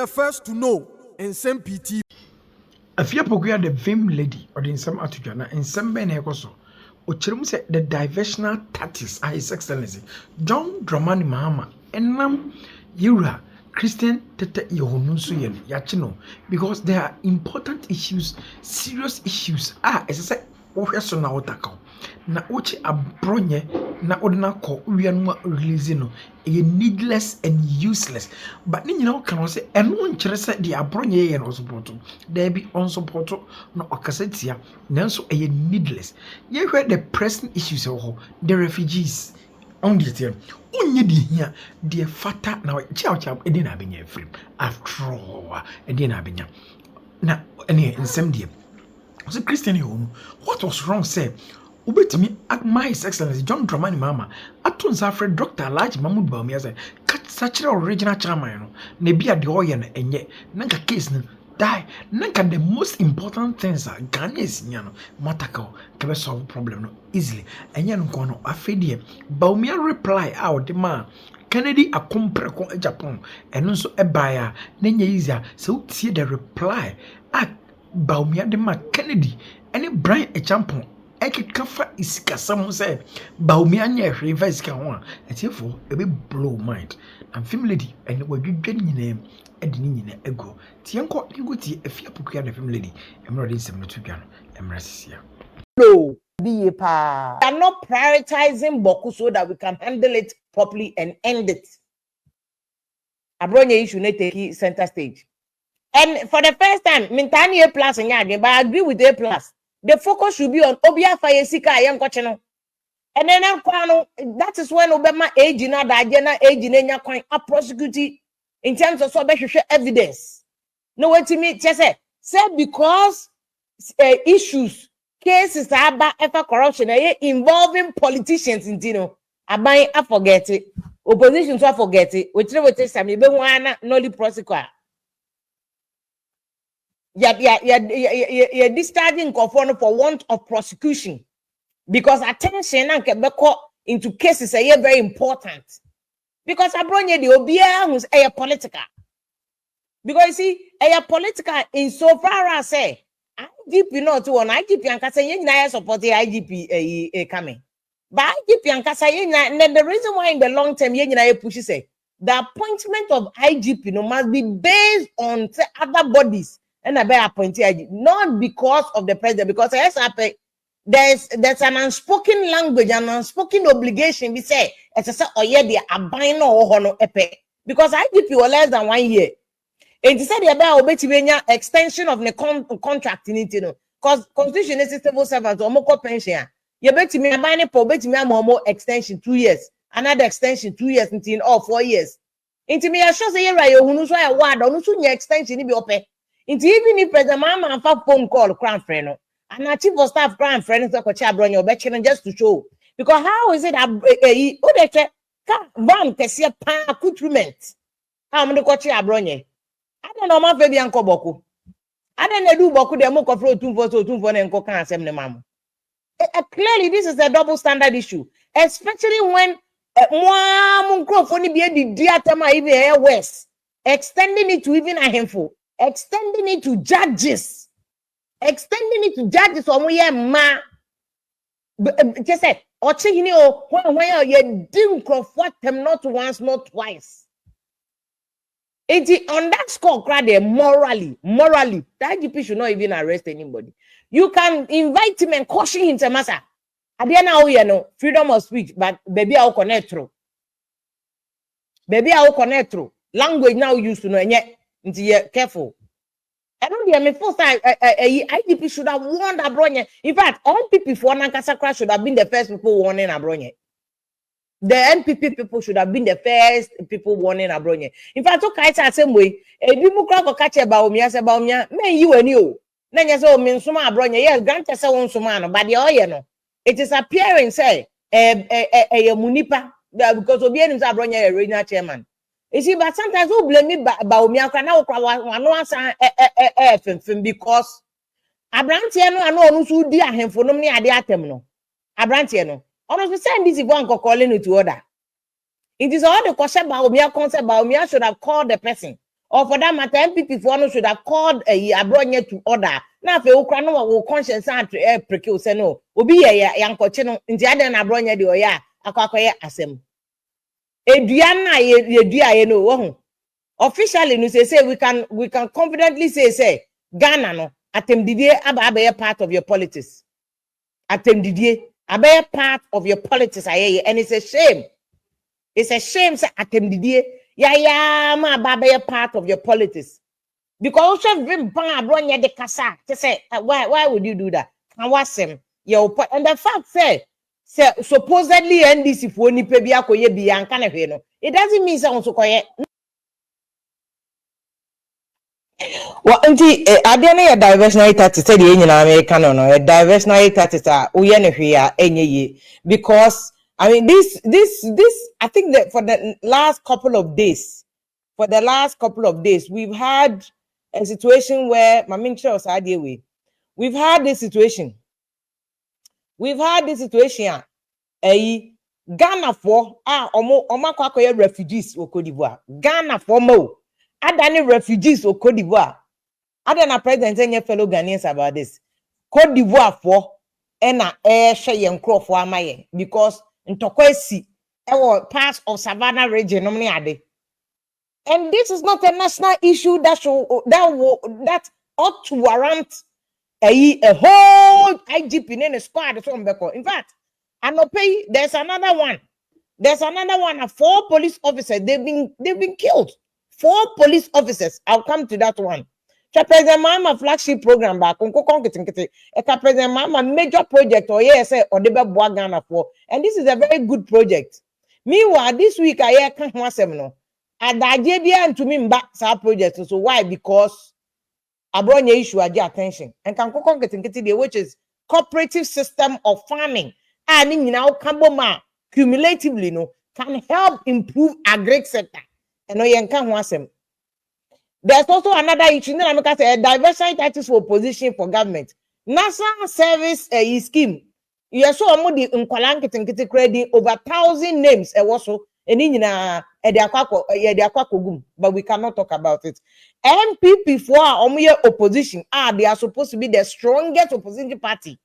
the first to know Nsem-Pii. If you are the fame lady or the Nsem Atujana and Nsem Benekoso, Ochrum said the diversional tactics are His Excellency John Dramani Mahama and Nam Yura Christian Tete Yohunusuyen Yachino, because there are important issues, serious issues. As I said, Professor Naotako. Na uchi abronye na ordinary ko wianu release no needless and useless, but ni nyina kan say eno nkyere say the abronye ye no support there be on support no okasetia nanso needless. Ye hwe the pressing issues ho the refugees on the term onye di hia the fata na cha edi na benya free after all edi na benya na ene nsem die so Christian you what was wrong say Ubetimi at my His Excellency John Dramani Mahama atunza Alfred Dr. Large Mahmoud Bawumia say such original chairman no na bia de oye na enye nanka case no die nanka the most important things are Ghanaians nya no mataka can solve problem no easily enye no ko no afedie Bawumia reply out the man Kennedy akompreko Japan eno nso ebaya na nya easier so tie the reply at Bawumia de ma Kennedy any Brian Echampon Eke kafa isikasam say Bawumia nya hwe vesika ho a etiefo e be blow mind and film lady and wadwedwe nyina edi nyina ego tienko iguti afia pokua na film lady emrode nsem no tudwa no emrasisia no be pa are not prioritizing boku so that we can handle it properly and end it. Abronye issue na take center stage, and for the first time mintani A+ nya but I agree with A+. The focus should be on Obia Fayesika Yankocheno. And then that is when Obama age na dajena age nenya coin a prosecute in terms of evidence. No what to me just say because issues cases about corruption involving politicians in Tino. I forget it. Opposition to forget it. Which some no prosecute. Discharging conform for want of prosecution because attention and kebeko into cases are very important because abronye the obia who's a political because you see a political in so far as say IGP not to on IGP and kasa yen support the IGP coming but IGP and kasa yen and the reason why in the long term yen pushes say the appointment of IGP no must be based on other bodies. And I better appoint not because of the president, because there's an unspoken language, an unspoken obligation. We say, as I said, oh yeah, they are buying no epe because IGP was less than 1 year. And he said, they are about extension of the contract in it, you know, because constitution is civil servants or more pension. You bet me a buying for bet me a more extension 2 years, another extension 2 years until all 4 years. Into me, I should say, you're who knows why a word or no extension be open. Even if President Mahama and phone call crown friend and a chief of staff crown friend just to show because how is it that van kesia pan accoutrement how many coach abronye I don't know my baby uncle boku I don't do boku de mo kofro tumfo na nko kan asem ne mama clearly this is a double standard issue especially when mo nkrofo ni be di atama even west extending it to even a handful. Extending it to judges or ma just said or when you didn't comfort them not once not twice it on that score morally that IGP should not even arrest anybody. You can invite him and caution him to massa at the end you know freedom of speech but baby I'll connect through language now used to know and yet careful. I don't hear me first time IDP should have warned Abronye. In fact, all people for Nankasakra should have been the first people warning Abronye. The NPP people should have been the first people warning Abronye. In fact, okay, it's the same way. A Democrat will catch Bawumia, men you and you. Then you say, mean Suma Abronye, yes, grant us a one Sumano, but the oil, it is appearing, say, a Munipa, because Obianis Abronye, a regional chairman. You see, but sometimes we blame me Bawumia because Abrantiano no who dear him for no near the atom no. Abrantiano. Honestly, send this one calling it to order. It is all the question Bawumia concept Bawumia should have called the person or for that matter, MPP for no should have called a abronya to order. Now, if you can know conscience and precure, say no, obi a young cochino, in the other abronya de oya, aquacoya asem. Ediana ye no. Officially, no say we can confidently say Ghana no atem didie aba part of your politics. Atem didie aba part of your politics aye, and it's a shame. It's a shame say atem didie ya ma aba part of your politics. Because you have ban abronya de kasa to say why would you do that? Can wasem your and the fact say supposedly NDC for ni pe bia koye bia anka na hwe no. It doesn't mean say on so koye. Well, auntie, I don't know a diversionary tactics. Said the American or no, a diversionary tactics are we because I mean this. I think that for the last couple of days, we've had a situation where my minister was way. We've had this situation. Ghana for omo refugees o Cote d'Ivoire. Ghana for mo. Adani refugees o Cote d'Ivoire. Adana president any fellow Ghanaians about this. Cote d'Ivoire for ena share yenkro for amaye because ntokwesi ewo parts of Savannah region no ade. And this is not a national issue that ought to warrant a whole IGP in a squad. In fact, Nsem-Pii, there's another one. 4 police officers. They've been killed. 4 police officers. I'll come to that one. President Mama flagship program back. President Mama major project or or the Ghana for. And this is a very good project. Meanwhile, this week I can't want no. And I gave you to me back that project. So why? Because I brought your issue at your attention. And which is cooperative system of farming. And in now Kamboma cumulatively can help improve agri sector. And no can want. There's also another issue. Diversity tactics for opposition for government. National service scheme. You saw the Nkwalan credit over 1,000 names. Also, but we cannot talk about it. MPP for opposition. They are supposed to be the strongest opposition party.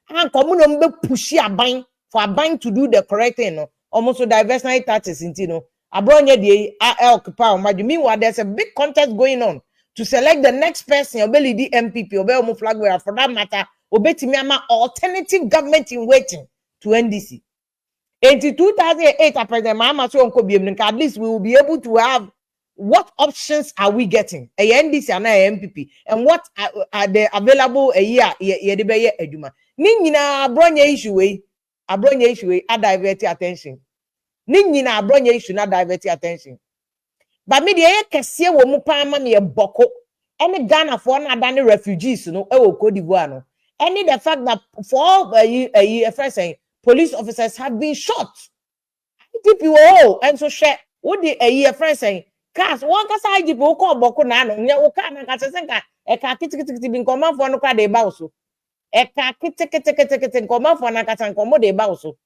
And common push a bind for a bind to do the correct thing. Almost diversity tactics in Meanwhile, there's a big contest going on to select the next person, the MPP, or flag wearer for that matter, alternative government in waiting to NDC. In 2008, President Mama at least we will be able to have what options are we getting? A NDC and a MPP, and what are the available a year? Nina Bronya issue, I divert attention. Nina Bronya issue not divert attention. But me the kese wo mu pa ma me boko any Ghana for na dane refugees no e wo Cote d'Ivoire no. Any the fact that 4 first police officers have been shot. IGP and so share what the friend saying cars one kasa IGP wo ko boko na no nya wo ka na kasa senka e ka kitikiti bin command for no kwa de ba so. E ka kitikiti command for na kasa nkomo de ba so.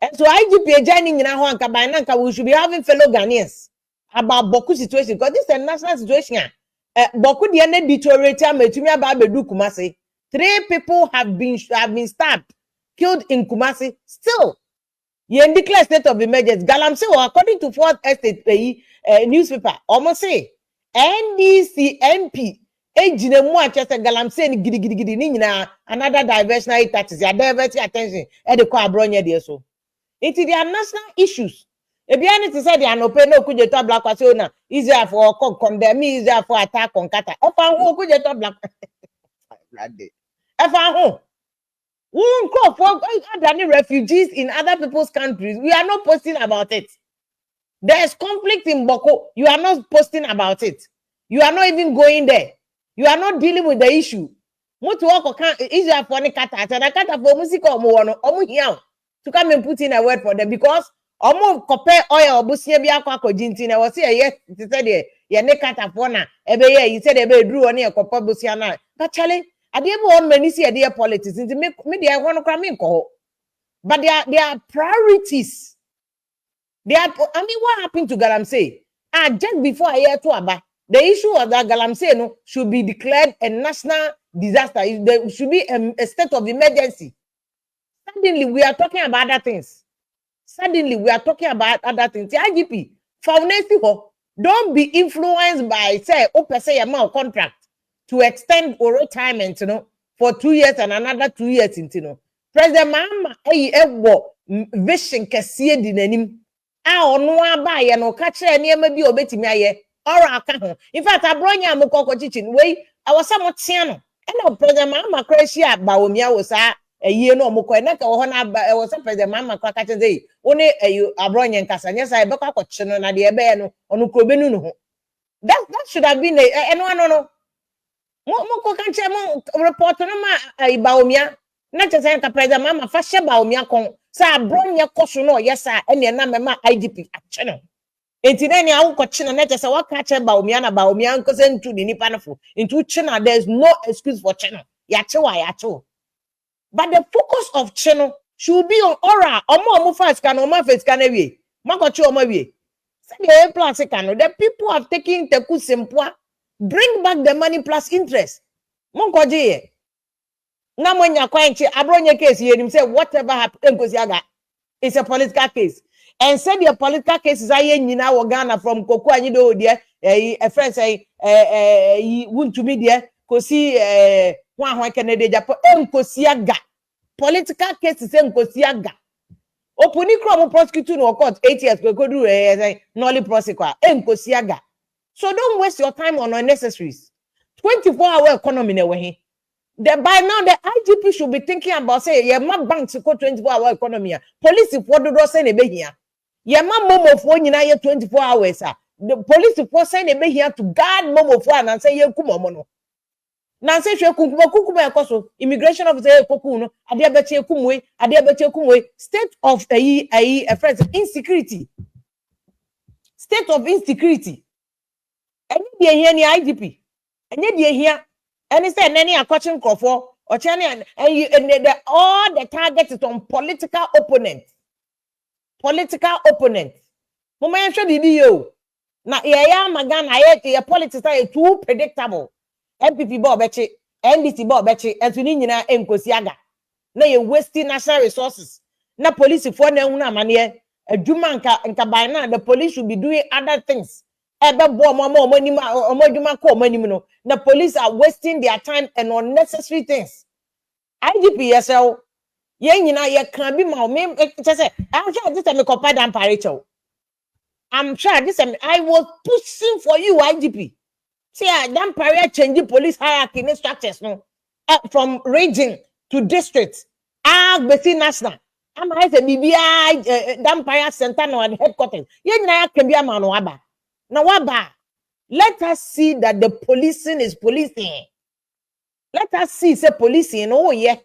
And so IGP joining in our by Nanka, we should be having fellow Ghanaians about Boku situation because this is a national situation. Boku the end deteriorator metumi about Bedu Kumasi. 3 people have been stabbed, killed in Kumasi. Still, you declare state of emergency. Galamsey, according to 4th Estate newspaper, almost say NDC MP. Galamsey gidi another diversionary tactics. You divert attention. The kwa abronya there so. It is their national issues. If you need to say they are no pay no could you talk black wasona easier for condemn me, easier for attack on kata. If I who could you talk black if I who won't call for other refugees in other people's countries. We are not posting about it. There is conflict in Boko. You are not posting about it. You are not even going there. You are not dealing with the issue. What to work easier for the kata. And the kata for music or here. To come and put in a word for them because omo compare oil busia bia kwa kojinti na wose yes it said ye ne kata for na ebe ye you said ebe dru one e kopa busia na but chale adebo on many see the politics into me dey won kra me ko but their priorities I mean what happened to Galamsey just before a year to aba, the issue of that galamsey no should be declared a national disaster. There should be a state of emergency. Suddenly, we are talking about other things. Suddenly, we are talking about other things. The IGP, don't be influenced by, say, say amount contract to extend or retirement, for 2 years and another 2 years, President Mahama, vision kasiye di nanim. Ono aba ye no ka kire niam bi obetimi aye ora aka ho in fact abronya amukoko chichen we awasa mo tia no na President Mahama crashia Bawumia wo sa ayie no omukọ na ka wo ho na wo sa President Mahama ka kire say one ayu abronya nkasa nya sa e be kwa kwache no na de ebe ye no onu krobenu no ho that should have been no mo ko kan che mo report no ma Bawumia na che say ka President Mahama fa hye Bawumia kon sa abronya koso no yesa ene na mema IGP ache no enti na ni awu ko china na say waka che Bawumia na Bawumia nkose ntu ni nipa nfo into china there is no excuse for china ya che but the focus of china should be on ora omo first can omo first can we makochi omo we say the plus can the people have taken teku simpwa bring back the money plus interest monkoje ye na monya kwanchi abronye case yenim say whatever happened Nkosiaga it's a political case and said the political cases aye nyina wo Ghana from Koku Anyido de a friend say wuntumi de kosi hwan Kennedy Japo Nkosiaga political cases Nkosiaga opuni kro prosecute no court 8 years go do nolly prosecute Nkosiaga so don't waste your time on unnecessaries 24-hour economy na we by now the IGP should be thinking about say ye ma banks ko 24-hour economy police for do say na be hia ye ma momo for nyina ye 24 hours the police for say na be hia to guard momo for and say ye kumomo no na say hwe kukumo ekoso immigration officer ekoku no ade abeche kumwe state of a friends insecurity state of insecurity enye de hia ni IGP enye de hia and say any a coaching for or and all the target is on political opponent. Mama show the yo. Na ya magana ye politics are too predictable. MPP bo bechi, NDC bo bechi, and to nyina Nkosiaga. Na ye wasting national resources. Na police for na una manie. Adwuma nka by now the police should be doing other things. The police are wasting their time and unnecessary things. IGP yourself, ye can be my name. I'm sure this time I'm sure this time I was pushing for you, IGP. See, damn parade changing police hierarchy structures from region to district. Between national. I'm I say BBI damn parade center no headquarters. Ye can be a man waba. Now, let us see that the policing is policing. Let us see, say policing. Oh, yeah.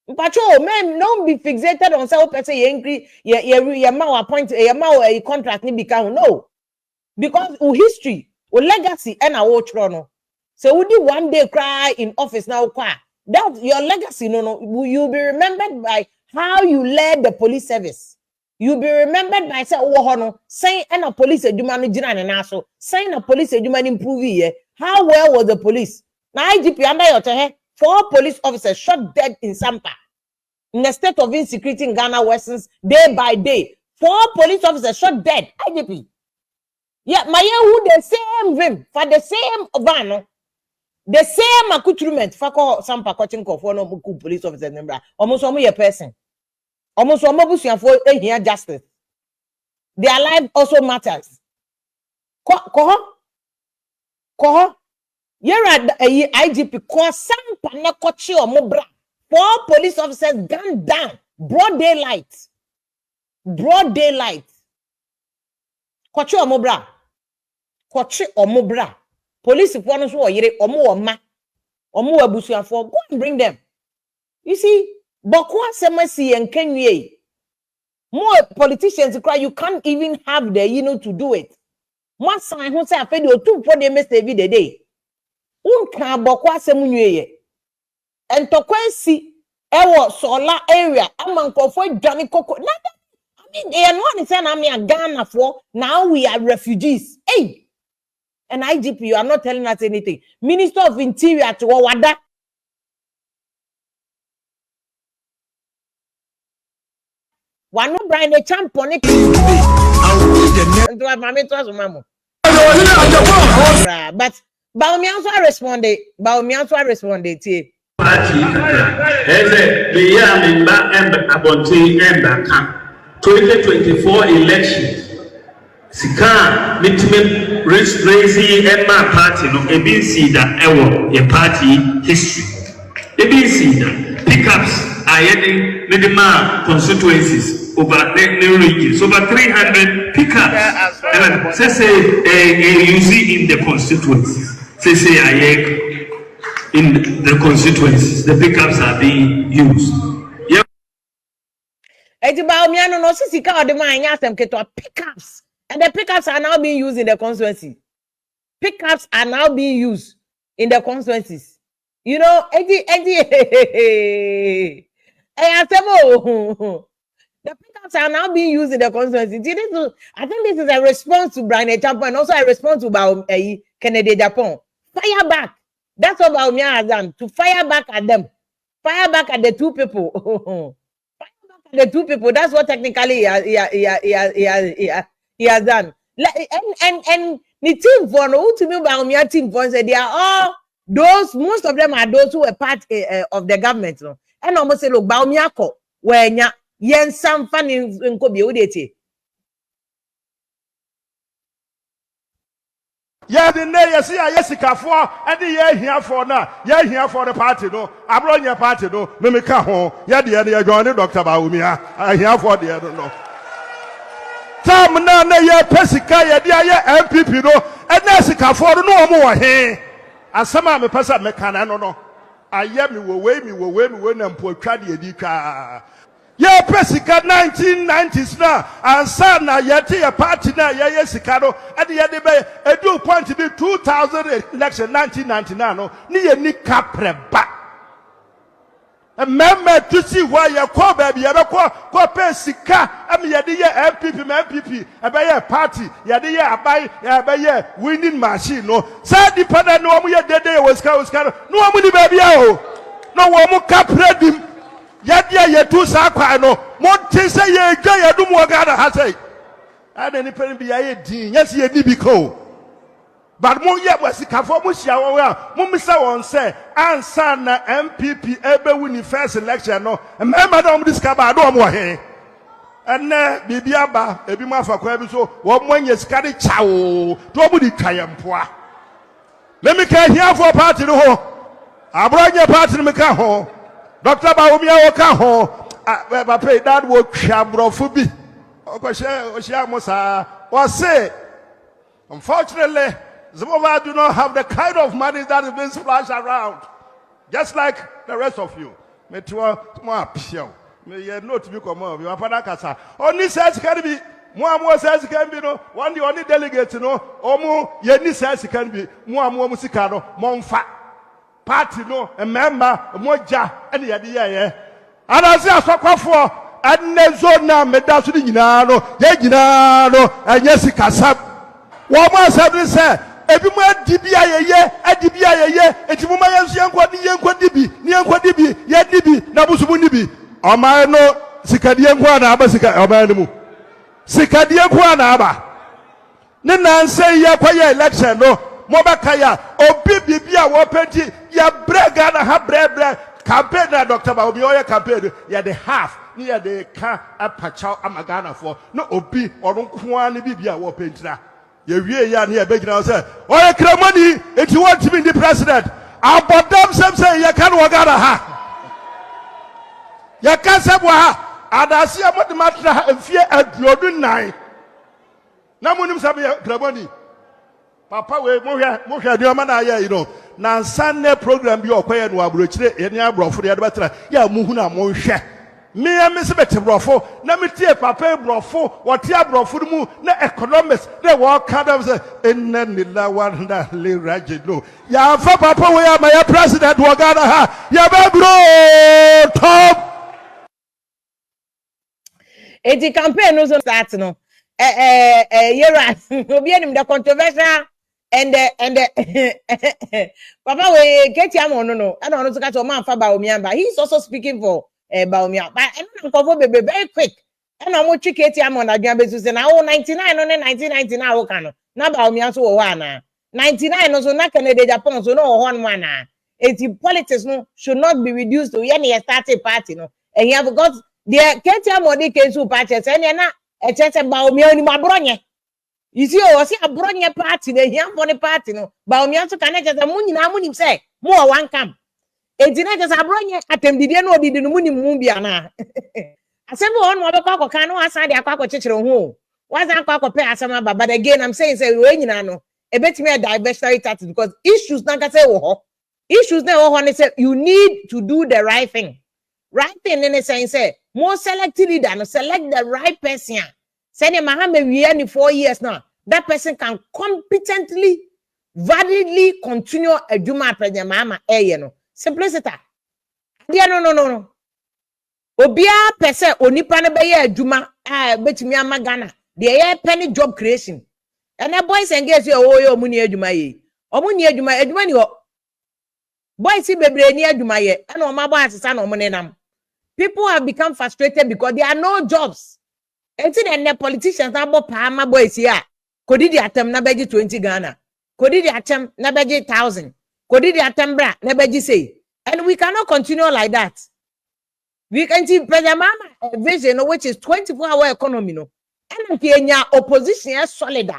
But man, don't be fixated on say, person angry, your appoint, your contract ni become no. Because history, legacy, and our chrono. So, would you one day cry in office now? That your legacy, no, you'll be remembered by how you led the police service. You'll be remembered by saying and a police eduman jiran and also saying a police eduman improve how well was the police? Now IGP under your 4 police officers shot dead in Nsem-Pii. In the state of insecurity in Ghana worsens day by day. 4 police officers shot dead. IGP. Yeah, my who the same vim for the same van, the same accoutrement for Nsem-Pii coaching for no police officers number. Almost a person. Almost for here justice. Their life also matters. Here at IGP cause Nsem-Pii na kochi omobra. 4 police officers gunned down. Broad daylight. Kochi omobra. Police for no so yere omo abusuafo. Go and bring them. You see. Bokwa semasi enkenye. More politicians cry, you can't even have the to do it. One sign who say afedi otu for the mess every day. Unka bokwa semunye. And tokwensi ewo solar area amankofo dwane koko. And one saying I'm a Ghana for now we are refugees. Hey, and IGP, you are not telling us anything. Minister of Interior to Wada. One no Brian a champion. But Bawumia also responded. Bawumia also responded. Party, as a member and Abonte and camp 2024 elections. Sika mitime raising and my party no ABC that ever a party history. ABC pickups are adding the constituencies over the regions, over 300 pickups. Say you see in the constituencies. Say I in the constituencies, the pickups are being used. Yeah. Pickups, and the pickups are now being used in the constituency. Pickups are now being used in the constituencies. You know, the pickups are now being used in the constituency. I think this is a response to Brian Echampo and also a response to Kennedy Japan. Fire back. That's what Bawumia has done, to fire back at them. Fire back at the two people. Fire back at the two people. That's what technically he has done. And the team for no ultimate Bawumia team for they are all those, most of them are those who were part of the government. No? And almost say, look, Bawumia ko when yen some fun in Kobe Udete. Yeah, the name you see, Jessica for, and the year here for now, yeah, here for the party, no, I brought your party, no, Mimika home, yeah, the other Johnny Dr. Bawumia, I hear for the other, no. Tam na ye Pesica, yeah, MPP, no, and Jessica for no more, hey, as some of the person mechanic, no, I am me will wait me when I'm poor Caddy. Yeah, Pesica 1990s now, and son, yet a party now, yeah, Sicado, and the other a do point to be 2000 election 1999, no, near Nick Capreba. A member to see why your call baby, you have a Pesica, I mean, yeah, MPP, a buy a party, yeah, I buy winning machine, no, sad dependent, no, we had the day was Caro, no, money baby, no one more Capred. Yadia yetu sakwa no monte say ye gwa yadum wagada ha say ada ni pen bia ye din yes ye di biko but mo ye wasikafo mo hia wo a mo misa won say ansa na MPP ebe win first election no member na mo discover do mo he enne bibia ba ebi mo afakwa bi so wo mo anya sika de chawo to mo di twayempoa let me can here for party no ho abronya party me ka ho Dr. Bawumia woka ho papa dad wo twabrofu bi okoshe musa was say unfortunately some of us do not have the kind of money that is being splashed around just like the rest of you me to mo apio me ye note bi komo bi wapada kasa oni says can be mo says can be no one the only delegate no omu ye ni says can be mo sika no monfa party no a member moja and yeah and I say asokofo and zona medaso ni nyina no ye nyina no anya sika sab wo ma sabi say ebi mo adibia yeye eti mo ma yenso yenkwa dibi ye dibi na busumu dibi o ma no sika die nkwa na aba sika o ma mu sika die nkwa na aba ne nan say ye kwa ye election no Mobakaya, obi bibia wopenti ya brega na ha bre campaign na Dr. Bawumia campaign ya the half ni ya the ka apacha amagana for no obi orunko ani bibia wopenti na ye wie ya ni ya begina say oye kramani enti want to be the president abodam say ya kan wagara ha ya kan sebwa ha adasi amodimatra mfie aduodun nan na munim sabe kramani Papa we mo hwe de o ma na ya you know na Sunday program bi okoye no abrochire ye ne abrofo de betara ya muhu na mo hwe me ya me se bete brofo na me tie papa brofo wote abrofo mu na economics de wo kind say inna lillahi wa inna ilaihi raji'un ya fa papa we ya my president wo Ghana ha ya be bro top Eti campaign no so start no. Yera obi enim the controversial and Papa we get him on no. I don't know to catch man for Bawumia, but he's also speaking for Bawumia. But I don't cover baby very quick. And I'm going to get him on again basis na 99 on 1999 o kan. Na Bawumia so wo na. 99 no so na Canada Japan so no one man na. Eti politics no should not be reduced to any starting party no. And you have got the get him on the case party and na e chese Bawumia ni mabronye. You see, I see a bronye party, the young funny party, no. Bawumia to connect as a moon in Amunim say, more one camp. A dinner as a bronye attempt did no did the moon in Mumbiana. I said, one more cock cano aside the aqua chicken home. Was that cock pay as but again, I'm saying, say, no, a bit me a diversity tax because issues not say, oh, issues now, when they say you need to do the right thing. Right thing, in a sense, say, more selectively than select the right person. Say, Muhammad, we are 4 years now. That person can competently, validly continue a Juma president mama no. Simplicity. No. Obia person onipa ne be Juma betimi amagana. They penny job creation. And the boys and girls yo muni adwuma ye. Omuni adwuma ni ho. Boys see bebre ni adwuma ye. And o mabo asesa na omonenam. People have become frustrated because there are no jobs. And the politicians na bo pa ma boys here. Kodi di atem na beji 20 Ghana. Kodi di atem na beji 1,000. Kodi di atem bra na beji say. And we cannot continue like that. We can see President Mama vision which is 24-hour economy no. And Kenya opposition is solid.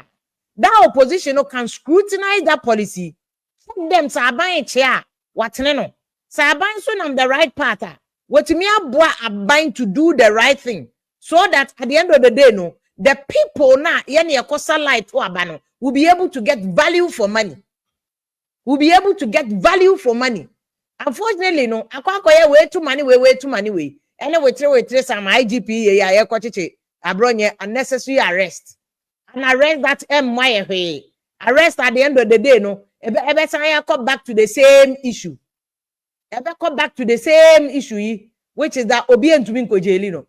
That opposition can scrutinize that policy. Fuck them saban chair. What no? Saban so on the right path. What me are bind to do the right thing. So that at the end of the day no. The people now, will be able to get value for money. Will be able to get value for money. Unfortunately, no, I can't go way too money. And we trace some IGP, abronye unnecessary arrest. And arrest that MY arrest at the end of the day, no. Every time I come back to the same issue. Which is that Obi and Tuminko Jelino.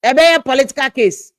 A political case.